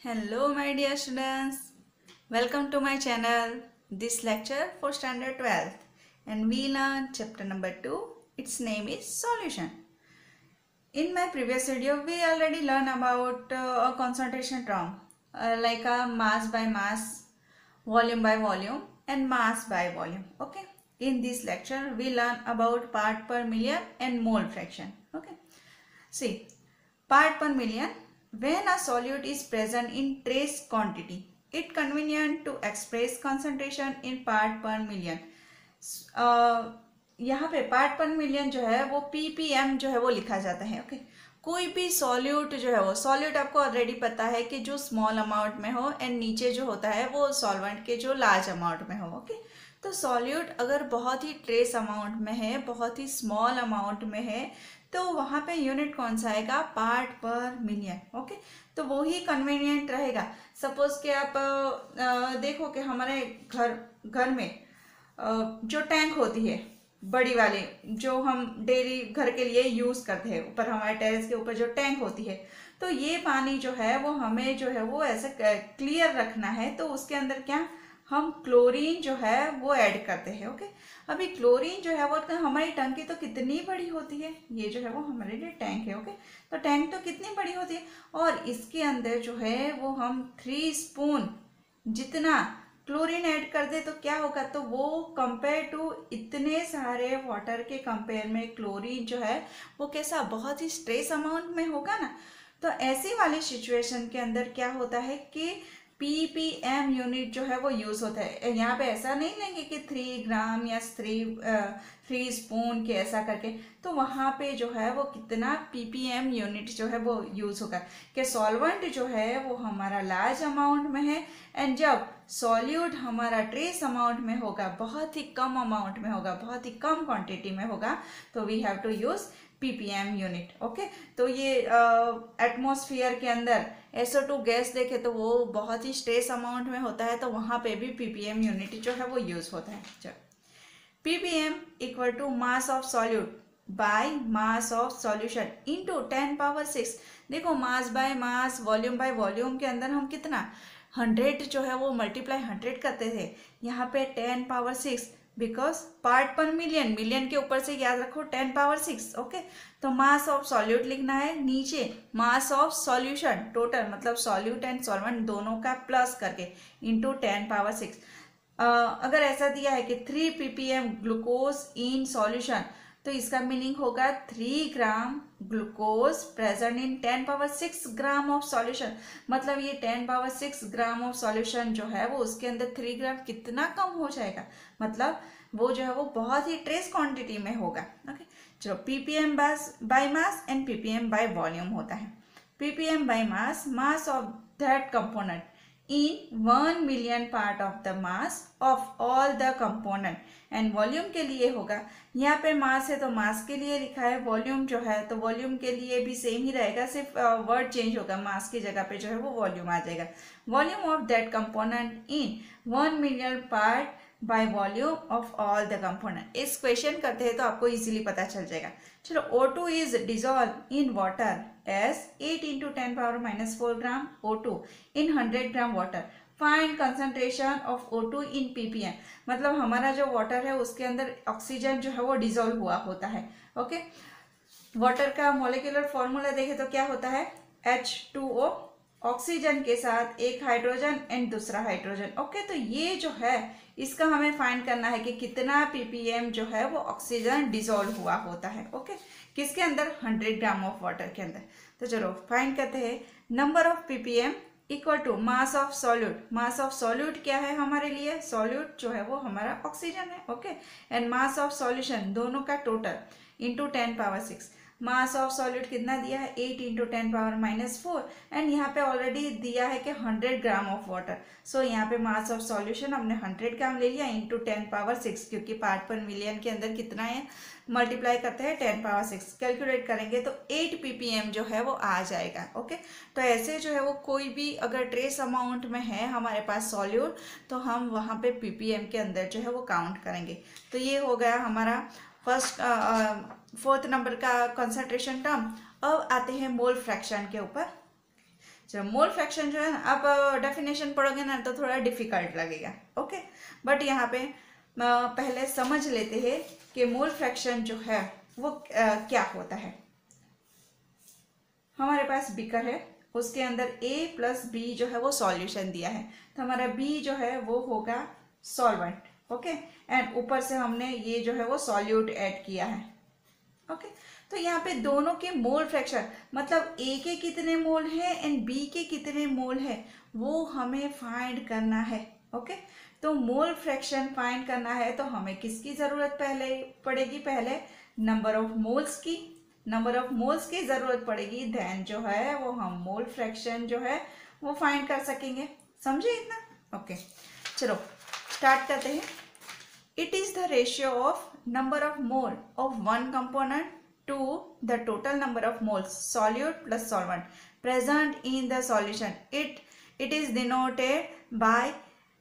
Hello my dear students, welcome to my channel. This lecture for standard 12th and we learn chapter number 2. Its name is solution. In my previous video we already learned about a concentration term like a mass by mass, volume by volume and mass by volume. Okay. In this lecture we learn about part per million and mole fraction. Okay. See, part per million. When a solute is present in trace quantity, it convenient to express concentration in part per million. यहाँ पे part पर million जो है वो ppm जो है वो लिखा जाता है. ओके. कोई भी सॉल्यूट जो है वो सॉल्यूट आपको ऑलरेडी पता है कि जो स्मॉल अमाउंट में हो एंड नीचे जो होता है वो सॉल्वेंट के जो लार्ज अमाउंट में हो. ओके. तो सॉल्यूट अगर बहुत ही ट्रेस अमाउंट में है, बहुत ही स्मॉल अमाउंट में है, तो वहाँ पे यूनिट कौन सा आएगा? पार्ट पर मिलियन. ओके. तो वो ही कन्वीनियंट रहेगा. सपोज कि आप देखो कि हमारे घर में जो टैंक होती है बड़ी वाली, जो हम डेली घर के लिए यूज करते हैं, ऊपर हमारे टेरेस के ऊपर जो टैंक होती है, तो ये पानी जो है वो हमें जो है वो ऐसे क्लियर रखना है. तो उसके अंदर क्या हम क्लोरीन जो है वो ऐड करते हैं. ओके. अभी क्लोरीन जो है वो हमारी टंकी तो कितनी बड़ी होती है, ये जो है वो हमारे लिए टैंक है. ओके. तो टैंक तो कितनी बड़ी होती है और इसके अंदर जो है वो हम 3 स्पून जितना क्लोरीन ऐड कर दे तो क्या होगा? तो वो कंपेयर टू इतने सारे वाटर के कंपेयर में क्लोरीन जो है वो कैसा, बहुत ही स्ट्रेस अमाउंट में होगा ना. तो ऐसी वाली सिचुएशन के अंदर क्या होता है कि ppm यूनिट जो है वो यूज होता है. यहाँ पे ऐसा नहीं लेंगे कि 3 ग्राम या 3 स्पून के ऐसा करके. तो वहाँ पे जो है वो कितना ppm यूनिट जो है वो यूज होगा कि सॉल्वेंट जो है वो हमारा लार्ज अमाउंट में है एंड जब सॉल्यूट हमारा ट्रेस अमाउंट में होगा, बहुत ही कम अमाउंट में होगा, बहुत ही कम क्वांटिटी में होगा, तो we have to use ppm unit. Okay. तो ये एटमॉस्फेयर के अंदर SO2 गैस देखे तो वो बहुत ही स्ट्रेस अमाउंट में होता है, तो वहाँ पे भी ppm यूनिट जो है वो यूज होता है. चलो, ppm equal to mass of solute by mass of solution into 10 power 6. देखो, mass by mass, volume by volume के अंदर हम कितना 100 जो है वो मल्टीप्लाई 100 करते थे. यहाँ पे 10 पावर 6 बिकॉज पार्ट पर मिलियन, मिलियन के ऊपर से याद रखो 10 पावर 6. ओके. तो मास ऑफ सॉल्यूट लिखना है, नीचे मास ऑफ सॉल्यूशन टोटल, मतलब सॉल्यूट एंड सॉल्वेंट दोनों का प्लस करके इंटू 10 पावर 6. अगर ऐसा दिया है कि 3 ppm ग्लूकोज इन सॉल्यूशन, तो इसका मीनिंग होगा 3 gram glucose present in 10 power 6 gram of solution. मतलब ये 10 पावर 6 ग्राम ऑफ सॉल्यूशन जो है वो उसके अंदर 3 ग्राम कितना कम हो जाएगा, मतलब वो जो है वो बहुत ही ट्रेस क्वांटिटी में होगा. ओके. चलो, ppm by mass and ppm by volume होता है. ppm by mass, mass of that component in 1 million part of the mass of all the component. And volume के लिए होगा, यहाँ पे मास है तो मास के लिए लिखा है, वॉल्यूम जो है तो वॉल्यूम के लिए भी सेम ही रहेगा, सिर्फ वर्ड चेंज होगा, मास की जगह पे जो है वो वॉल्यूम आ जाएगा. Volume of that component in 1 million part by volume of all the component. इस क्वेश्चन करते हैं तो आपको इजीली पता चल जाएगा. चलो, O2 is dissolve in water as 8 into 10 power -4 gram O2 in 100 gram water. Find concentration of O2 in ppm. मतलब हमारा जो वाटर है उसके अंदर ऑक्सीजन जो है वो डिजोल्व हुआ होता है. ओके. वाटर का मॉलिक्यूलर फॉर्मूला देखे तो क्या होता है? H2O, ऑक्सीजन के साथ एक हाइड्रोजन एंड दूसरा हाइड्रोजन. ओके. तो ये जो है इसका हमें फाइंड करना है कि कितना ppm जो है वो ऑक्सीजन डिजोल्व हुआ होता है. ओके. किसके अंदर? 100 ग्राम ऑफ वाटर के अंदर. तो चलो फाइंड करते हैं. Number of ppm equal to mass of solute. Mass of solute क्या है हमारे लिए? सॉल्यूट जो है वो हमारा ऑक्सीजन है. Okay. And mass of solution दोनों का total into 10 power 6. Mass of solute कितना दिया है? 8 इंटू 10 पावर -4 एंड यहाँ पे ऑलरेडी दिया है कि 100 ग्राम ऑफ वाटर. सो यहाँ पे मास ऑफ सॉल्यूशन हमने 100 ग्राम ले लिया इंटू 10 पावर 6, क्योंकि पार्ट पर मिलियन के अंदर कितना है मल्टीप्लाई करते हैं 10 पावर 6. कैलकुलेट करेंगे तो 8 ppm जो है वो आ जाएगा. ओके. तो ऐसे जो है वो कोई भी अगर ट्रेस अमाउंट में है हमारे पास सॉल्यूट, तो हम वहाँ पे ppm के अंदर जो है वो काउंट करेंगे. तो ये हो गया हमारा फर्स्ट 4th नंबर का कंसंट्रेशन टर्म. अब आते हैं मोल फ्रैक्शन के ऊपर. चलो मोल फ्रैक्शन जो है ना, आप डेफिनेशन पढ़ोगे ना तो थोड़ा डिफिकल्ट लगेगा, ओके। बट यहाँ पे पहले समझ लेते हैं कि मोल फ्रैक्शन जो है वो क्या होता है। हमारे पास बीकर है, उसके अंदर A प्लस B जो है वो सॉल्यूशन दिया है, तो हमारा B जो है वो होगा सॉल्वेंट, ओके। एंड ऊपर से हमने ये जो है वो सॉल्यूट ऐड किया है, ओके। तो यहाँ पे दोनों के मोल फ्रैक्शन मतलब A के कितने मोल है एंड B के कितने मोल है वो हमें फाइंड करना है, ओके। तो मोल फ्रैक्शन फाइंड करना है तो हमें किसकी जरूरत पहले पड़ेगी, पहले नंबर ऑफ मोल्स की, नंबर ऑफ मोल्स की जरूरत पड़ेगी, देन जो है वो हम मोल फ्रैक्शन जो है वो फाइंड कर सकेंगे। समझे इतना, ओके। चलो स्टार्ट करते हैं। It is the ratio of number of mole of one component to the total number of moles solute plus solvent present in the solution. It is denoted by,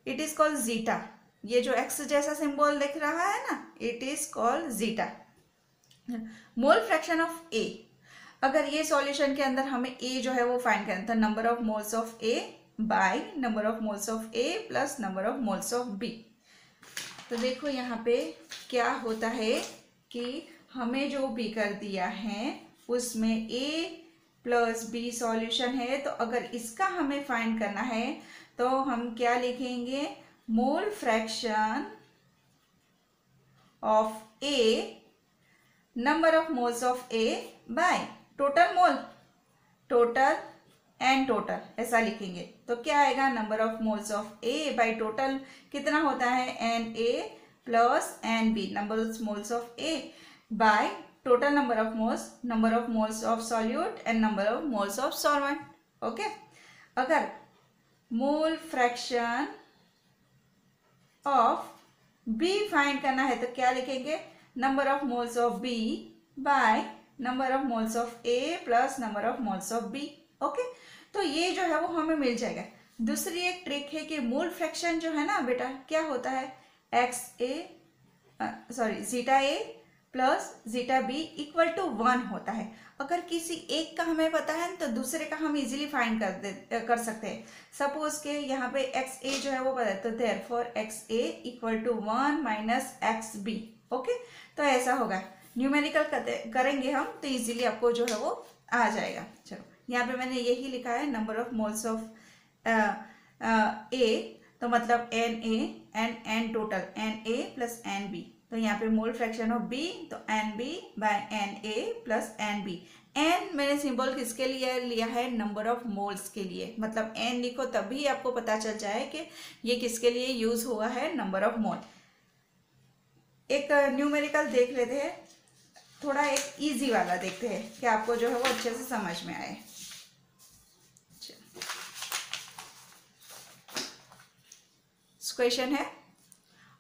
it is called zeta. ये जो X जैसा symbol दिख रहा है ना, it is called zeta. Mole fraction of A, अगर ये solution के अंदर हमें ए जो है वो फाइंड करना था, number of moles of A by number of moles of A plus number of moles of B. तो देखो यहाँ पे क्या होता है कि हमें जो बी कर दिया है उसमें ए प्लस बी सॉल्यूशन है, तो अगर इसका हमें फाइंड करना है तो हम क्या लिखेंगे, mole fraction of A number of moles of A by total mole, total and total ऐसा लिखेंगे। तो क्या आएगा, number of moles of A by total कितना होता है N A plus N B, number of moles of A by total number of moles of solute and number of moles of solvent, okay. अगर mole fraction of B find करना है तो क्या लिखेंगे, number of moles of B by number of moles of A plus number of moles of B, okay. तो ये जो है वो हमें मिल जाएगा। दूसरी एक ट्रिक है कि मोल फ्रैक्शन जो है ना बेटा क्या होता है, zeta A plus zeta B equal to 1 होता है। अगर किसी एक का हमें पता है तो दूसरे का हम इजीली फाइंड कर सकते हैं। सपोज के यहाँ पे एक्स ए जो है वो पता है, तो therefore x A equal to 1 minus x B, okay. तो ऐसा होगा, न्यूमेरिकल करेंगे हम तो इजीली आपको जो है वो आ जाएगा। चलो यहाँ पे मैंने यही लिखा है, number of moles of A, तो मतलब n A and n total n A plus N B. तो यहाँ पे मोल फ्रैक्शन ऑफ बी, तो n B by n A plus N B. N मैंने सिंबल किसके लिए लिया है, नंबर ऑफ मोल्स के लिए, मतलब एन लिखो तभी आपको पता चल जाए कि ये किसके लिए यूज हुआ है, नंबर ऑफ मोल। एक न्यूमेरिकल देख लेते हैं, थोड़ा एक इजी वाला देखते हैं कि आपको जो है वो अच्छे से समझ में आए। क्वेश्चन है,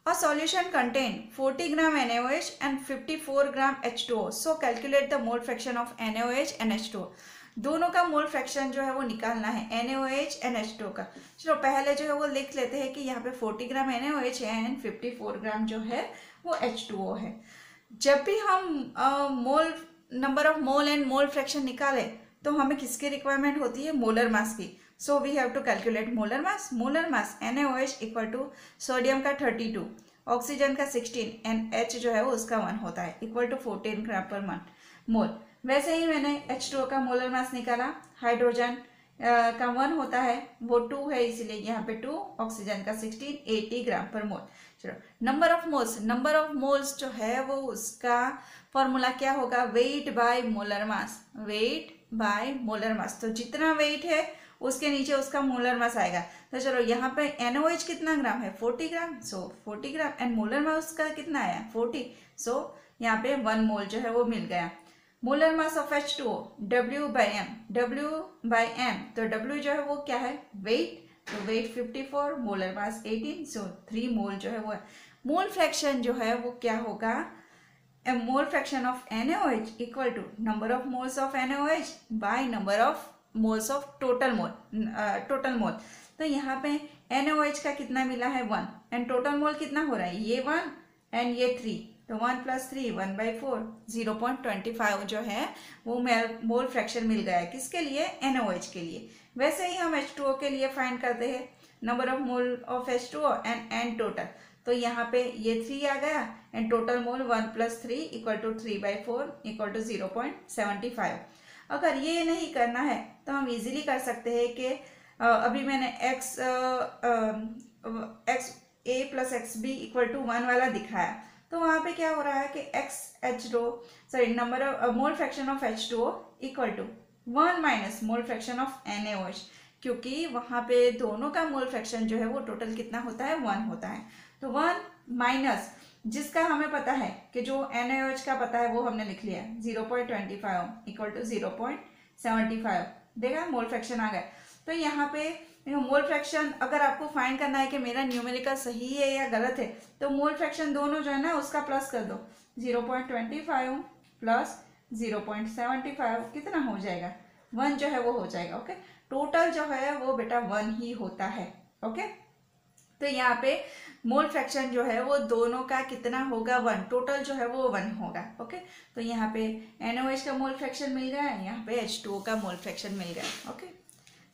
a solution contain 40 gram NaOH and 54 gram H2O, so calculate the mole fraction of NaOH and H2O। दोनों का मोल फ्रैक्शन जो है वो निकालना है, NaOH एंड H2O का। चलो पहले जो है वो लिख लेते हैं कि यहाँ पे 40 ग्राम NaOH है एंड 54 ग्राम जो है वो H2O है। जब भी हम mole number of mole and mole fraction निकाले तो हमें किसकी रिक्वायरमेंट होती है, मोलर मास की। So we have to calculate molar mass. Molar mass NaOH equal to sodium का 32, ऑक्सीजन का 16 एंड H जो है वो उसका 1 होता है, इक्वल टू 14 ग्राम पर मोल। वैसे ही मैंने H2O का मोलर मास निकाला, हाइड्रोजन का 1 होता है, वो 2 है इसीलिए यहाँ पे 2, ऑक्सीजन का 16, 80 ग्राम पर मोल। चलो नंबर ऑफ मोल्स जो है वो उसका फॉर्मूला क्या होगा, wait by molar mass, wait by molar mass. तो जितना वेट है उसके नीचे उसका मोलर मास आएगा। तो चलो यहाँ पे NaOH कितना ग्राम है, 40 ग्राम, सो 40 ग्राम एंड मोलर मास का कितना आया, 40, सो यहाँ पे 1 मोल जो है वो मिल गया। Molar mass of H2O W by M, तो W जो है वो क्या है, वेट, तो वेट 54, मोलर मास 18, सो 3 मोल जो है वो है। मोल फ्रैक्शन जो है वो क्या होगा, mole fraction of NaOH equal to number of moles of NaOH by number of moles of total mole. तो यहाँ पे NaOH का कितना मिला है, 1, एंड टोटल मोल कितना हो रहा है, ये 1 एंड ये 3, तो 1 + 3 1/4, 0.25 जो है वो मोल फ्रैक्शन मिल गया है, किसके लिए, NaOH के लिए। वैसे ही हम H2O के लिए फाइंड करते हैं number of mole of H2O and total. तो यहाँ पे ये 3 आ गया एंड टोटल मोल 1 + 3 = 3/4 = 0.75। अगर ये नहीं करना है तो हम इजीली कर सकते हैं कि अभी मैंने x a + xb = 1 वाला दिखाया, तो वहाँ पे क्या हो रहा है कि number of mole fraction of H2O = 1 - mole fraction of NaOH, क्योंकि वहाँ पे दोनों का मोल फ्रैक्शन जो है वो टोटल कितना होता है, 1 होता है। तो 1 माइनस जिसका हमें पता है कि जो NaOH का पता है वो हमने लिख लिया 0.25 = 0.75। देखा मोल फ्रैक्शन आ गया। तो यहाँ पे मोल फ्रैक्शन अगर आपको फाइंड करना है कि मेरा न्यूमेरिकल सही है या गलत है, तो मोल फ्रैक्शन दोनों जो है ना उसका प्लस कर दो। 0.25 प्लस 0.75 कितना हो जाएगा, 1 जो है वो हो जाएगा। ओके, टोटल जो है वो बेटा 1 ही होता है। ओके, तो यहाँ पे मोल फ्रैक्शन जो है वो दोनों का कितना होगा, 1, टोटल जो है वो 1 होगा। ओके, तो यहाँ पे NaOH का मोल फ्रैक्शन मिल गया, यहाँ पे H2O का मोल फ्रैक्शन मिल गया। ओके,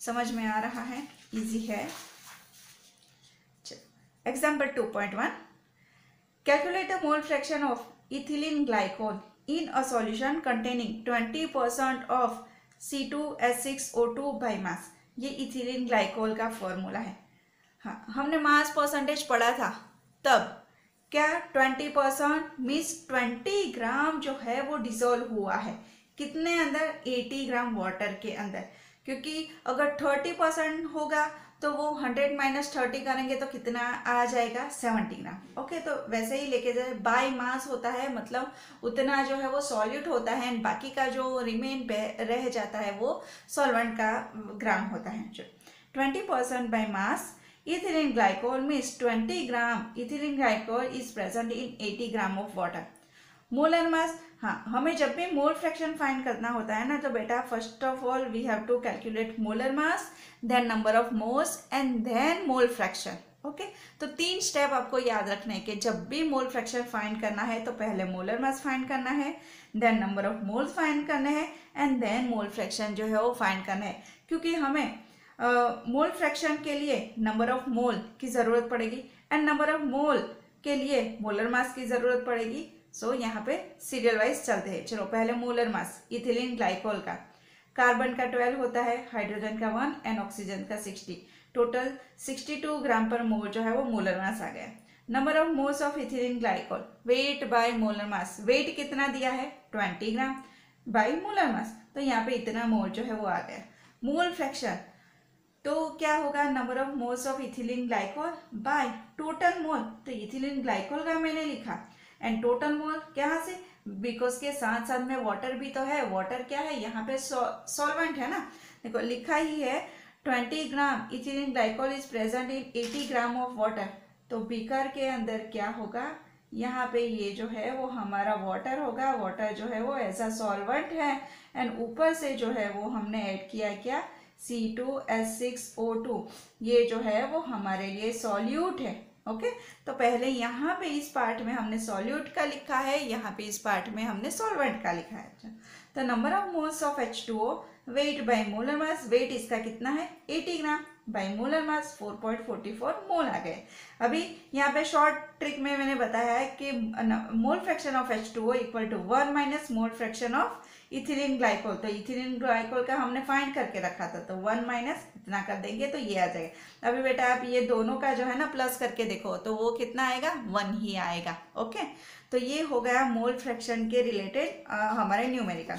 समझ में आ रहा है, इजी है। Example 2.1, calculate the mole fraction of ethylene glycol in a solution containing 20% of C2H6O2 by mass. ये इथिलीन ग्लाइकोल का फॉर्मूला है। हाँ, हमने मास परसेंटेज पढ़ा था तब क्या 20% मीन्स 20 ग्राम जो है वो डिसॉल्व हुआ है कितने अंदर, 80 ग्राम वाटर के अंदर। क्योंकि अगर 30% होगा तो वो 100 - 30 करेंगे तो कितना आ जाएगा, 70 ग्राम। ओके, तो वैसे ही लेके जाए, बाय मास होता है मतलब उतना जो है वो सॉल्यूट होता है एंड बाकी का जो रिमेन रह जाता है वो सॉल्वेंट का ग्राम होता है। 20% by mass ethylene glycol means 20 gram ethylene glycol is present in 80 gram of water. Molar mass, हाँ, हमें जब भी मोल फ्रैक्शन फाइंड करना होता है ना तो बेटा first of all we have to calculate molar mass, then number of moles and then mole fraction. Okay, तो 3 स्टेप आपको याद रखने के, जब भी मोल फ्रैक्शन फाइंड करना है तो पहले मोलर मास फाइंड करना है, then number of moles find करने हैं एंड देन मोल फ्रैक्शन जो है वो फाइंड करना है। क्योंकि हमें मोल फ्रैक्शन के लिए नंबर ऑफ मोल की ज़रूरत पड़ेगी एंड नंबर ऑफ मोल के लिए मोलर मास की ज़रूरत पड़ेगी। सो यहाँ पे सीरियल वाइज चलते हैं। चलो, पहले मोलर मास इथिलीन ग्लाइकोल का, कार्बन का 12 होता है, हाइड्रोजन का 1 एंड ऑक्सीजन का 60, टोटल 62 ग्राम पर मोल जो है वो मोलर मास आ गया। Number of moles of ethylene glycol, weight by molar mass, weight कितना दिया है 20 ग्राम बाय मोलर मास, तो यहाँ पे इतना मोल जो है वो आ गया। मोल फ्रैक्शन तो क्या होगा, number of moles of ethylene glycol bye total mole, तो इथिलीन ग्लाइकोल का मैंने लिखा एंड टोटल मोल क्या से, बिकॉज के साथ साथ में वाटर भी तो है। वाटर क्या है, यहाँ पे सॉल्वेंट है ना, देखो लिखा ही है 20 gram ethylene glycol is present in 80 gram of water. तो बीकर के अंदर क्या होगा, यहाँ पे ये जो है वो हमारा वाटर होगा, वाटर जो है वो ऐसा सॉल्वेंट है एंड ऊपर से जो है वो हमने ऐड किया क्या, C2H6O2, ये जो है वो हमारे लिए सॉल्यूट है। ओके, तो पहले यहाँ पे इस पार्ट में हमने सॉल्यूट का लिखा है, यहाँ पे इस पार्ट में हमने सॉल्वेंट का लिखा है। तो number of moles of H2O, weight by molar mass, weight इसका कितना है 80 ग्राम बाय मोलर मास 4.44 मोल आ गए। अभी यहाँ पे शॉर्ट ट्रिक में मैंने बताया है कि मोल fraction of H2O = 1 - mole fraction of ethylene glycol. तो इथिलीन ग्लाइकोल का हमने फाइंड करके रखा था, तो 1 - इतना कर देंगे तो ये आ जाएगा। अभी बेटा आप ये दोनों का जो है ना प्लस करके देखो तो वो कितना आएगा, 1 ही आएगा। ओके, तो ये हो गया मोल फ्रैक्शन के रिलेटेड हमारे न्यूमेरिकल।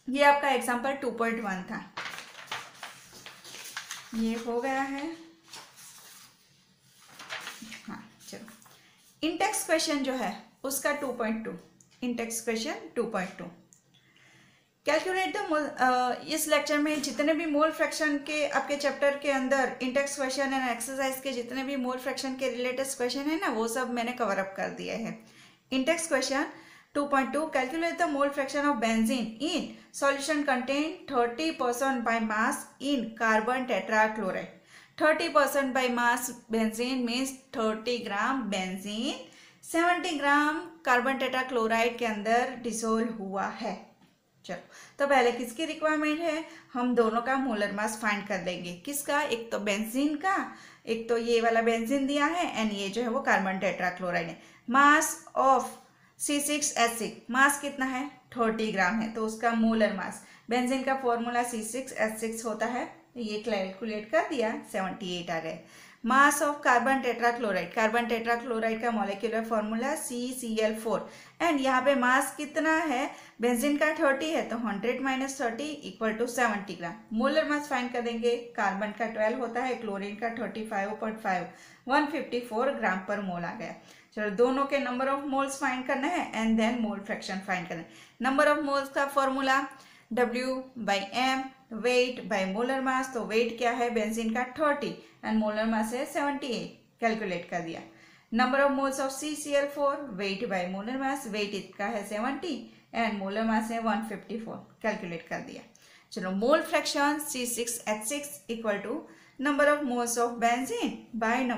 ये आपका एग्जाम्पल 2.1 था, ये हो गया है। हाँ चलो, इंटेक्स क्वेश्चन जो है उसका 2.2, इंटेक्स क्वेश्चन 2.2, कैलकुलेट द इस लेक्चर में जितने भी मोल फ्रैक्शन के आपके चैप्टर के अंदर इंटेक्स क्वेश्चन एंड एक्सरसाइज के जितने भी मोल फ्रैक्शन के रिलेटेड क्वेश्चन है ना वो सब मैंने कवर अप कर दिया है। Intex question 2.2, calculate the mole fraction of benzene in solution contain 30% by mass in carbon tetrachloride. 30% by mass benzene means 30 gram benzene 70 gram carbon tetrachloride के अंदर डिसोल्व हुआ है। चलो, तो पहले किसकी रिक्वायरमेंट है, हम दोनों का मोलर मास फाइंड कर लेंगे। किसका, एक तो बेंजीन का, एक तो ये वाला बेंजीन दिया है एंड ये जो है वो कार्बन टेट्राक्लोराइड है। मास ऑफ C6H6, मास कितना है 30 ग्राम है, तो उसका मोलर मास, बेंजीन का फॉर्मूला C6H6 होता है, ये कैलकुलेट कर दिया 78 आ गए। Mass of carbon tetrachloride, carbon tetrachloride का मॉलिक्यूलर फॉर्मूला CCl4 एंड यहाँ पे मास कितना है, बेंजीन का 30 है तो 100 - 30 = 70 ग्राम। मोलर मास फाइंड कर देंगे, कार्बन का 12 होता है, क्लोरीन का 35.5, 154 ग्राम पर मोल आ गया। चलो, दोनों के नंबर ऑफ मोल्स फाइंड करना है and then mole fraction find करना है। नंबर ऑफ मोल्स का formula W/m, weight by molar mass, तो वेट क्या है बेंजीन का 30 एंड मोलर मास है 78, कैलकुलेट कर दिया। Number of moles of CCl4, weight by molar mass, weight इसका है 70 एंड मोलर मास है 154, कैलकुलेट कर दिया। चलो, mole fraction C6H6 = number of moles of benzene bye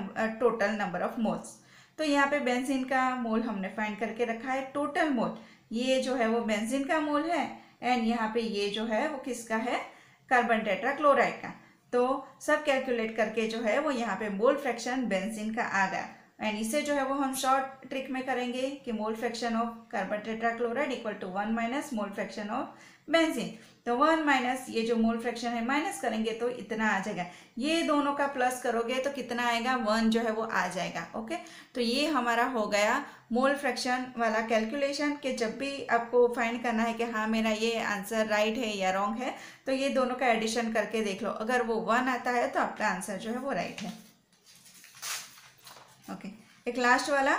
total number of moles. तो यहाँ पे बेंजीन का मोल हमने फाइंड करके रखा है, टोटल मोल ये जो है वो बेंजीन का मोल है एंड यहाँ पे ये जो है वो किसका है, कार्बन टेट्राक्लोराइड का। तो सब कैलकुलेट करके जो है वो यहाँ पे मोल फ्रैक्शन बेंजीन का आ गया एंड इसे जो है वो हम शॉर्ट ट्रिक में करेंगे कि मोल fraction of carbon tetrachloride = 1 - mole fraction of benzene. तो 1 - ये जो मोल फ्रैक्शन है माइनस करेंगे तो इतना आ जाएगा, ये दोनों का प्लस करोगे तो कितना आएगा, 1 जो है वो आ जाएगा। ओके, तो ये हमारा हो गया मोल फ्रैक्शन वाला कैलकुलेशन कि जब भी आपको फाइंड करना है कि हाँ मेरा ये आंसर राइट है या रॉन्ग है, तो ये दोनों का एडिशन करके देख लो, अगर वो 1 आता है तो आपका आंसर जो है वो राइट है। ओके, एक लास्ट वाला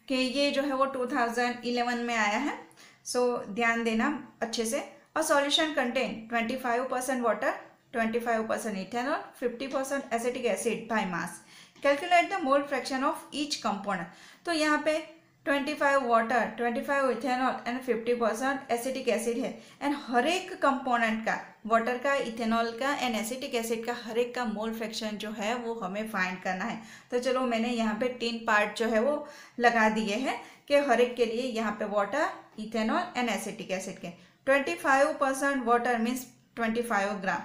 कि ये जो है वो 2011 में आया है, सो ध्यान देना अच्छे से। A solution contain 25% water, 25% ethanol, 50% acetic acid by mass. Calculate the mole fraction of each component. तो यहाँ पे 25 water, 25 ethanol and 50% acetic acid है एंड हर एक कंपोनेंट का, वाटर का, इथेनॉल का एंड एसिटिक एसिड का हर एक का मोल फ्रैक्शन जो है वो हमें फाइंड करना है। तो चलो, मैंने यहाँ पे 3 पार्ट जो है वो लगा दिए हैं कि हर एक के लिए यहाँ पे water, ethanol and acetic acid के 25% water means 25 gram,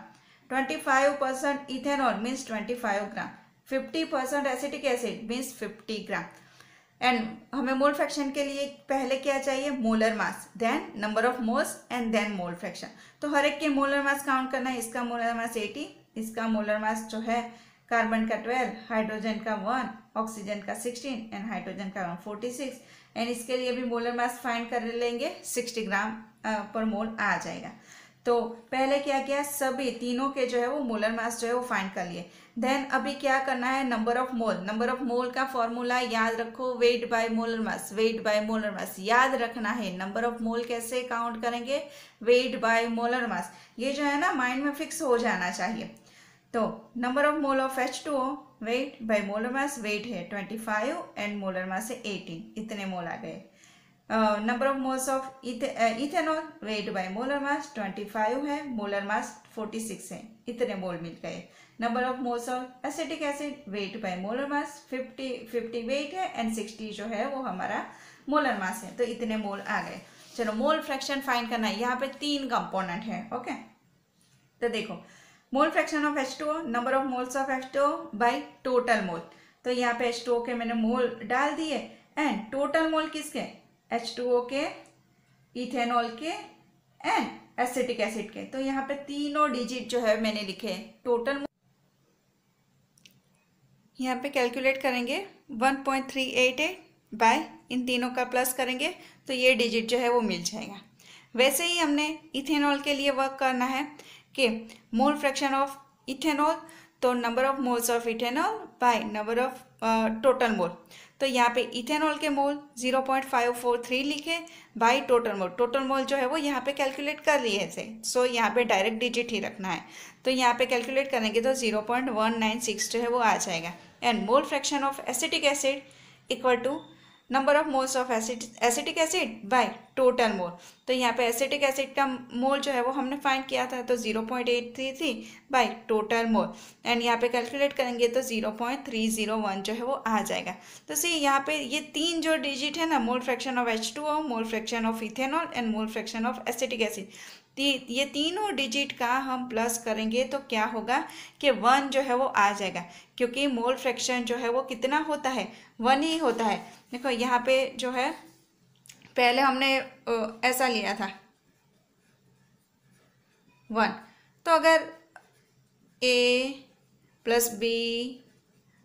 25% ethanol means 25 gram, 50% acetic acid means 50 gram and हमें मोल फ्रैक्शन के लिए पहले क्या चाहिए, molar mass, then number of moles and then mole fraction. तो हर एक के मोलर मास काउंट करना है, इसका मोलर मास 80, इसका मोलर मास जो है कार्बन का 12, हाइड्रोजन का 1, ऑक्सीजन का 16 एंड हाइड्रोजन का 46 एंड इसके लिए भी मोलर मास फाइंड कर लेंगे, 60 ग्राम पर मोल आ जाएगा। तो पहले क्या किया, सभी तीनों के जो है वो मोलर मास जो है वो फाइंड कर लिए। देन अभी क्या करना है, number of mole, number of मोल का फॉर्मूला याद रखो, wait by molar mass, wait by molar मास याद रखना है। नंबर ऑफ मोल कैसे काउंट करेंगे, वेट बाय मोलर मास, ये जो है ना माइंड में फिक्स हो जाना चाहिए। तो number of mole of H2O, weight by molar mass, weight है 25 एंड मोलर मास है 18, इतने मोल आ गए। Number of moles of ethanol, wait by molar मास 25 है, मोलर मास 46 है, इतने मोल मिल गए। Number of moles of acetic acid, weight by molar mass 50 weight है एंड 60 जो है वो हमारा मोलर मास है, तो इतने मोल आ गए। चलो, मोल फ्रैक्शन फाइंड करना है, यहाँ पे 3 कंपोनेंट है। ओके, तो देखो, मोल fraction of H2O, number of moles of H2O bye total mole. तो यहाँ पे H2O के मैंने मोल डाल दिए एंड टोटल मोल किसके, H2O के, इथेनॉल के एंड एसिटिक एसिड के। तो यहाँ पे तीनों डिजिट जो है मैंने लिखे टोटल मोल, यहाँ पे कैलकुलेट करेंगे 1.388 बाय इन तीनों का प्लस करेंगे तो ये डिजिट जो है वो मिल जाएगा। वैसे ही हमने इथेनॉल के लिए वर्क करना है कि मोल फ्रैक्शन ऑफ इथेनॉल, तो number of moles of ethanol bye number of total mole. तो यहाँ पे इथेनॉल के मोल 0.543 लिखे bye total mole, total mole जो है वो यहाँ पे कैलकुलेट कर लिए थे, सो यहाँ पे डायरेक्ट डिजिट ही रखना है। तो यहाँ पे कैलकुलेट करेंगे तो 0.196 जो है वो आ जाएगा। And mole fraction of acetic acid equal to number of moles of acetic acid by total mole. तो यहाँ पे एसिटिक एसिड का मोल जो है वो हमने फाइंड किया था, तो 0.833 बाय टोटल मोल एंड यहाँ पे कैलकुलेट करेंगे तो 0.301 जो है वो आ जाएगा। तो सी यहाँ पे ये 3 जो डिजिट है ना, मोल fraction of H2O, mole fraction of ethanol and mole fraction of acetic acid, ये तीनों डिजिट का हम प्लस करेंगे तो क्या होगा कि 1 जो है वो आ जाएगा, क्योंकि मोल फ्रैक्शन जो है वो कितना होता है, 1 ही होता है। देखो यहाँ पे जो है पहले हमने ऐसा लिया था 1, तो अगर A plus B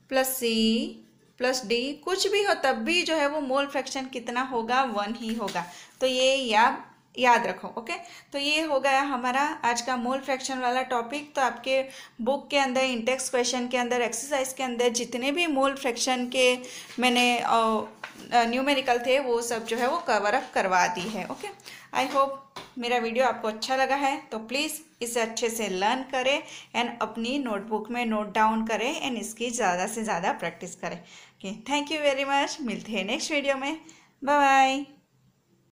plus C plus D कुछ भी हो तब भी जो है वो मोल फ्रैक्शन कितना होगा, 1 ही होगा। तो ये याद रखो। ओके, तो ये हो गया हमारा आज का मोल फ्रैक्शन वाला टॉपिक। तो आपके बुक के अंदर इंडेक्स क्वेश्चन के अंदर एक्सरसाइज के अंदर जितने भी मोल फ्रैक्शन के मैंने न्यूमेरिकल थे वो सब जो है वो कवर अप करवा दी है। ओके, आई होप मेरा वीडियो आपको अच्छा लगा है, तो प्लीज़ इसे अच्छे से लर्न करें एंड अपनी नोटबुक में नोट डाउन करें एंड इसकी ज़्यादा से ज़्यादा प्रैक्टिस करें। Okay, thank you very much. मिलते हैं नेक्स्ट वीडियो में। Bye bye.